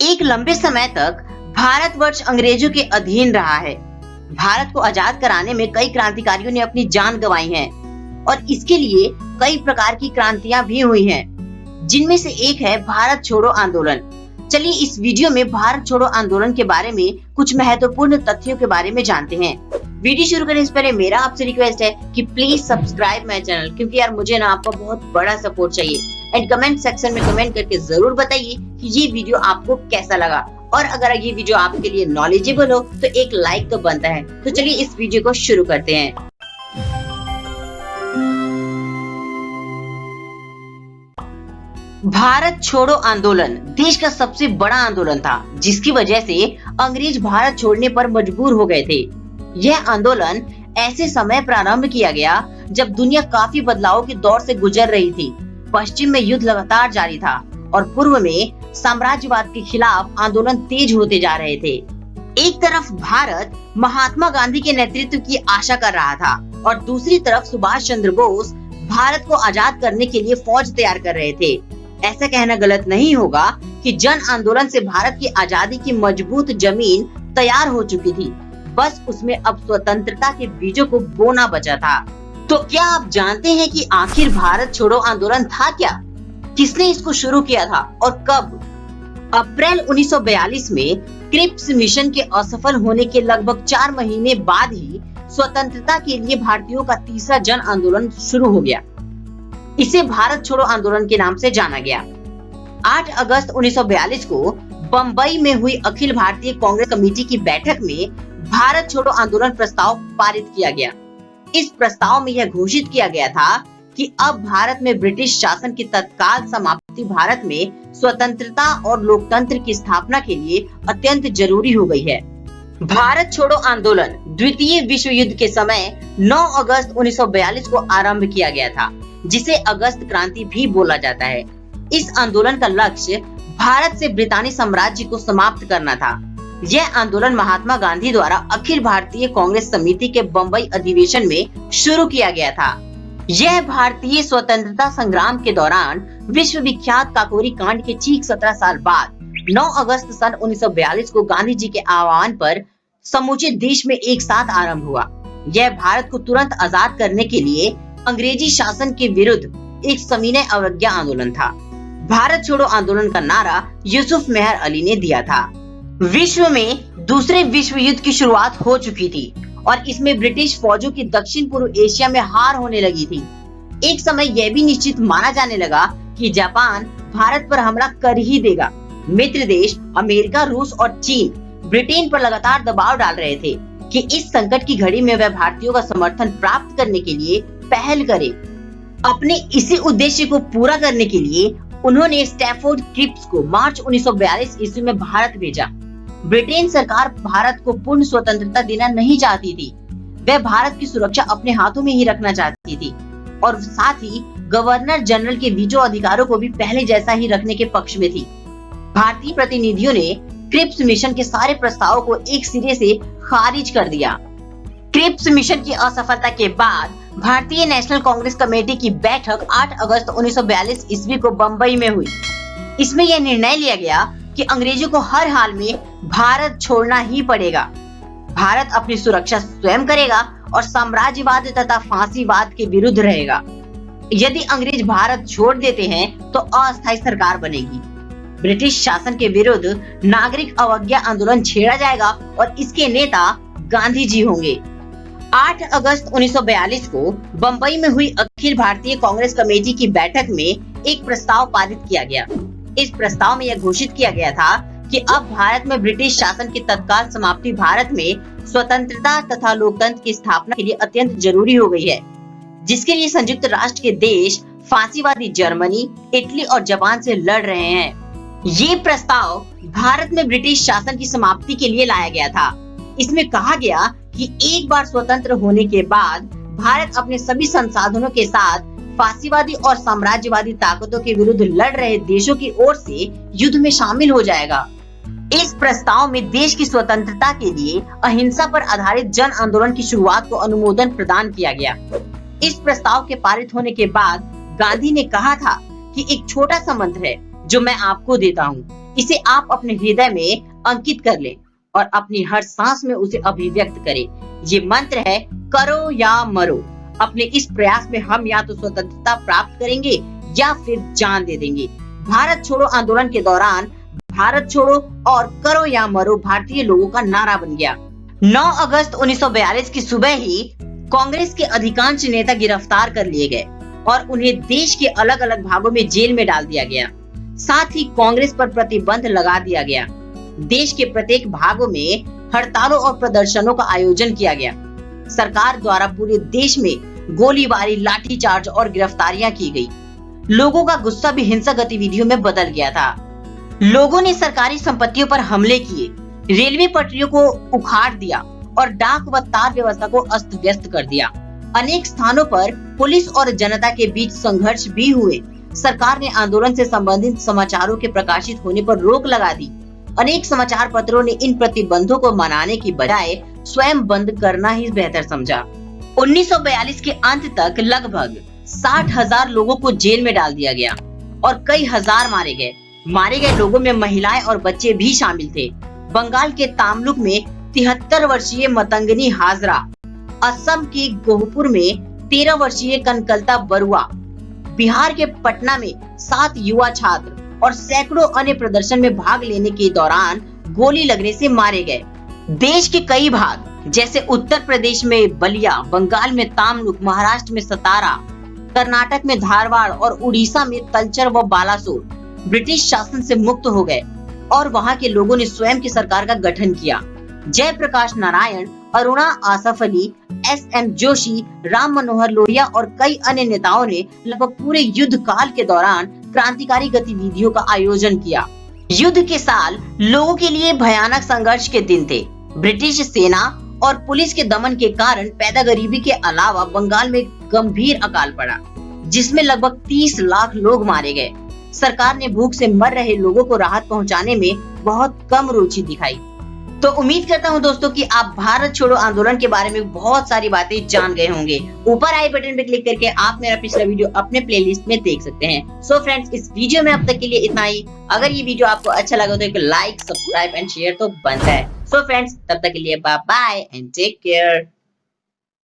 एक लंबे समय तक भारतवर्ष अंग्रेजों के अधीन रहा है। भारत को आजाद कराने में कई क्रांतिकारियों ने अपनी जान गंवाई है और इसके लिए कई प्रकार की क्रांतियां भी हुई हैं, जिनमें से एक है भारत छोड़ो आंदोलन। चलिए इस वीडियो में भारत छोड़ो आंदोलन के बारे में कुछ महत्वपूर्ण तथ्यों के बारे में जानते हैं। वीडियो शुरू करने से पहले मेरा आपसे रिक्वेस्ट है कि प्लीज सब्सक्राइब माय चैनल, क्योंकि यार मुझे ना आपका बहुत बड़ा सपोर्ट चाहिए। एंड कमेंट सेक्शन में कमेंट करके जरूर बताइए कि ये वीडियो आपको कैसा लगा, और अगर ये वीडियो आपके लिए नॉलेजेबल हो तो एक लाइक तो बनता है। तो चलिए इस वीडियो को शुरू करते हैं। भारत छोड़ो आंदोलन देश का सबसे बड़ा आंदोलन था, जिसकी वजह से अंग्रेज भारत छोड़ने पर मजबूर हो गए थे। यह आंदोलन ऐसे समय प्रारंभ किया गया जब दुनिया काफी बदलावों के दौर से गुजर रही थी। पश्चिम में युद्ध लगातार जारी था और पूर्व में साम्राज्यवाद के खिलाफ आंदोलन तेज होते जा रहे थे। एक तरफ भारत महात्मा गांधी के नेतृत्व की आशा कर रहा था और दूसरी तरफ सुभाष चंद्र बोस भारत को आजाद करने के लिए फौज तैयार कर रहे थे। ऐसा कहना गलत नहीं होगा कि जन आंदोलन से भारत की आजादी की मजबूत जमीन तैयार हो चुकी थी, बस उसमें अब स्वतंत्रता के बीजों को बोना बचा था। तो क्या आप जानते हैं कि आखिर भारत छोड़ो आंदोलन था क्या? किसने इसको शुरू किया था और कब? अप्रैल 1942 में क्रिप्स मिशन के असफल होने के लगभग 4 महीने बाद ही स्वतंत्रता के लिए भारतीयों का तीसरा जन आंदोलन शुरू हो गया। इसे भारत छोड़ो आंदोलन के नाम से जाना गया। 8 अगस्त 1942 को बम्बई में हुई अखिल भारतीय कांग्रेस कमेटी की बैठक में भारत छोड़ो आंदोलन प्रस्ताव पारित किया गया। इस प्रस्ताव में यह घोषित किया गया था कि अब भारत में ब्रिटिश शासन की तत्काल समाप्ति भारत में स्वतंत्रता और लोकतंत्र की स्थापना के लिए अत्यंत जरूरी हो गई है। भारत छोड़ो आंदोलन द्वितीय विश्व युद्ध के समय 9 अगस्त 1942 को आरंभ किया गया था, जिसे अगस्त क्रांति भी बोला जाता है। इस आंदोलन का लक्ष्य भारत से ब्रितानी साम्राज्य को समाप्त करना था। यह आंदोलन महात्मा गांधी द्वारा अखिल भारतीय कांग्रेस समिति के बम्बई अधिवेशन में शुरू किया गया था। यह भारतीय स्वतंत्रता संग्राम के दौरान विश्व विख्यात काकोरी कांड के ठीक 17 साल बाद 9 अगस्त सन 1942 को गांधी जी के आह्वान पर समूचे देश में एक साथ आरंभ हुआ। यह भारत को तुरंत आजाद करने के लिए अंग्रेजी शासन के विरुद्ध एक सविनय अवज्ञा आंदोलन था। भारत छोड़ो आंदोलन का नारा यूसुफ मेहर अली ने दिया था। विश्व में दूसरे विश्व युद्ध की शुरुआत हो चुकी थी और इसमें ब्रिटिश फौजों की दक्षिण पूर्व एशिया में हार होने लगी थी। एक समय यह भी निश्चित माना जाने लगा कि जापान भारत पर हमला कर ही देगा। मित्र देश अमेरिका, रूस और चीन ब्रिटेन पर लगातार दबाव डाल रहे थे कि इस संकट की घड़ी में वह भारतीयों का समर्थन प्राप्त करने के लिए पहल करे। अपने इसी उद्देश्य को पूरा करने के लिए उन्होंने स्टैफोर्ड क्रिप्स को मार्च 1942 ईस्वी में भारत भेजा। ब्रिटेन सरकार भारत को पूर्ण स्वतंत्रता देना नहीं चाहती थी। वह भारत की सुरक्षा अपने हाथों में ही रखना चाहती थी और साथ ही गवर्नर जनरल के वीटो अधिकारों को भी पहले जैसा ही रखने के पक्ष में थी। भारतीय प्रतिनिधियों ने क्रिप्स मिशन के सारे प्रस्तावों को एक सिरे से खारिज कर दिया। क्रिप्स मिशन की असफलता के बाद भारतीय नेशनल कांग्रेस कमेटी की बैठक 8 अगस्त 1942 ईस्वी को बम्बई में हुई। इसमें यह निर्णय लिया गया कि अंग्रेजों को हर हाल में भारत छोड़ना ही पड़ेगा। भारत अपनी सुरक्षा स्वयं करेगा और साम्राज्यवाद तथा फांसीवाद के विरुद्ध रहेगा। यदि अंग्रेज भारत छोड़ देते हैं तो अस्थायी सरकार बनेगी। ब्रिटिश शासन के विरुद्ध नागरिक अवज्ञा आंदोलन छेड़ा जाएगा और इसके नेता गांधी जी होंगे। 8 अगस्त 1942 को बम्बई में हुई अखिल भारतीय कांग्रेस कमेटी की बैठक में एक प्रस्ताव पारित किया गया। इस प्रस्ताव में यह घोषित किया गया था कि अब भारत में ब्रिटिश शासन की तत्काल समाप्ति भारत में स्वतंत्रता तथा लोकतंत्र की स्थापना के लिए अत्यंत जरूरी हो गई है, जिसके लिए संयुक्त राष्ट्र के देश फांसीवादी जर्मनी, इटली और जापान से लड़ रहे हैं। ये प्रस्ताव भारत में ब्रिटिश शासन की समाप्ति के लिए लाया गया था। इसमें कहा गया कि एक बार स्वतंत्र होने के बाद भारत अपने सभी संसाधनों के साथ फांसीवादी और साम्राज्यवादी ताकतों के विरुद्ध लड़ रहे देशों की ओर से युद्ध में शामिल हो जाएगा। इस प्रस्ताव में देश की स्वतंत्रता के लिए अहिंसा पर आधारित जन आंदोलन की शुरुआत को अनुमोदन प्रदान किया गया। इस प्रस्ताव के पारित होने के बाद गांधी ने कहा था कि एक छोटा सा मंत्र है जो मैं आपको देता हूँ, इसे आप अपने हृदय में अंकित कर लें और अपनी हर सांस में उसे अभिव्यक्त करें। ये मंत्र है, करो या मरो। अपने इस प्रयास में हम या तो स्वतंत्रता प्राप्त करेंगे या फिर जान दे देंगे। भारत छोड़ो आंदोलन के दौरान भारत छोड़ो और करो या मरो भारतीय लोगों का नारा बन गया। 9 अगस्त 1942 की सुबह ही कांग्रेस के अधिकांश नेता गिरफ्तार कर लिए गए और उन्हें देश के अलग अलग भागों में जेल में डाल दिया गया। साथ ही कांग्रेस पर प्रतिबंध लगा दिया गया। देश के प्रत्येक भागों में हड़तालों और प्रदर्शनों का आयोजन किया गया। सरकार द्वारा पूरे देश में गोलीबारी, लाठीचार्ज और गिरफ्तारियां की गई। लोगों का गुस्सा भी हिंसक गतिविधियों में बदल गया था। लोगों ने सरकारी संपत्तियों पर हमले किए, रेलवे पटरियों को उखाड़ दिया और डाक व तार व्यवस्था को अस्त व्यस्त कर दिया। अनेक स्थानों पर पुलिस और जनता के बीच संघर्ष भी हुए। सरकार ने आंदोलन से संबंधित समाचारों के प्रकाशित होने पर रोक लगा दी। अनेक समाचार पत्रों ने इन प्रतिबंधों को मनाने की बजाय स्वयं बंद करना ही बेहतर समझा। 1942 के अंत तक लगभग 60,000 लोगों को जेल में डाल दिया गया और कई हजार मारे गए। मारे गए लोगों में महिलाएं और बच्चे भी शामिल थे। बंगाल के तामलुक में 73 वर्षीय मतंगनी हाजरा, असम के गोहपुर में 13 वर्षीय कनकलता बरुआ, बिहार के पटना में 7 युवा छात्र और सैकड़ों अन्य प्रदर्शन में भाग लेने के दौरान गोली लगने से मारे गए। देश के कई भाग जैसे उत्तर प्रदेश में बलिया, बंगाल में तामलुक, महाराष्ट्र में सतारा, कर्नाटक में धारवाड़ और उड़ीसा में तलचर व बालासोर ब्रिटिश शासन से मुक्त हो गए और वहां के लोगों ने स्वयं की सरकार का गठन किया। जयप्रकाश नारायण, अरुणा आसफ अली, एस.एम. जोशी, राम मनोहर लोहिया और कई अन्य नेताओं ने लगभग पूरे युद्ध काल के दौरान क्रांतिकारी गतिविधियों का आयोजन किया। युद्ध के साल लोगों के लिए भयानक संघर्ष के दिन थे। ब्रिटिश सेना और पुलिस के दमन के कारण पैदा गरीबी के अलावा बंगाल में गंभीर अकाल पड़ा, जिसमें लगभग 30 लाख लोग मारे गए। सरकार ने भूख से मर रहे लोगों को राहत पहुंचाने में बहुत कम रुचि दिखाई। तो उम्मीद करता हूं दोस्तों कि आप भारत छोड़ो आंदोलन के बारे में बहुत सारी बातें जान गए होंगे। ऊपर आई बटन पे क्लिक करके आप मेरा पिछला वीडियो अपने प्लेलिस्ट में देख सकते हैं। सो फ्रेंड्स, इस वीडियो में अब तक के लिए इतना ही। अगर ये वीडियो आपको अच्छा लगा तो एक लाइक, सब्सक्राइब एंड शेयर तो बनता है। सो फ्रेंड्स, तब तक के लिए bye bye and take care.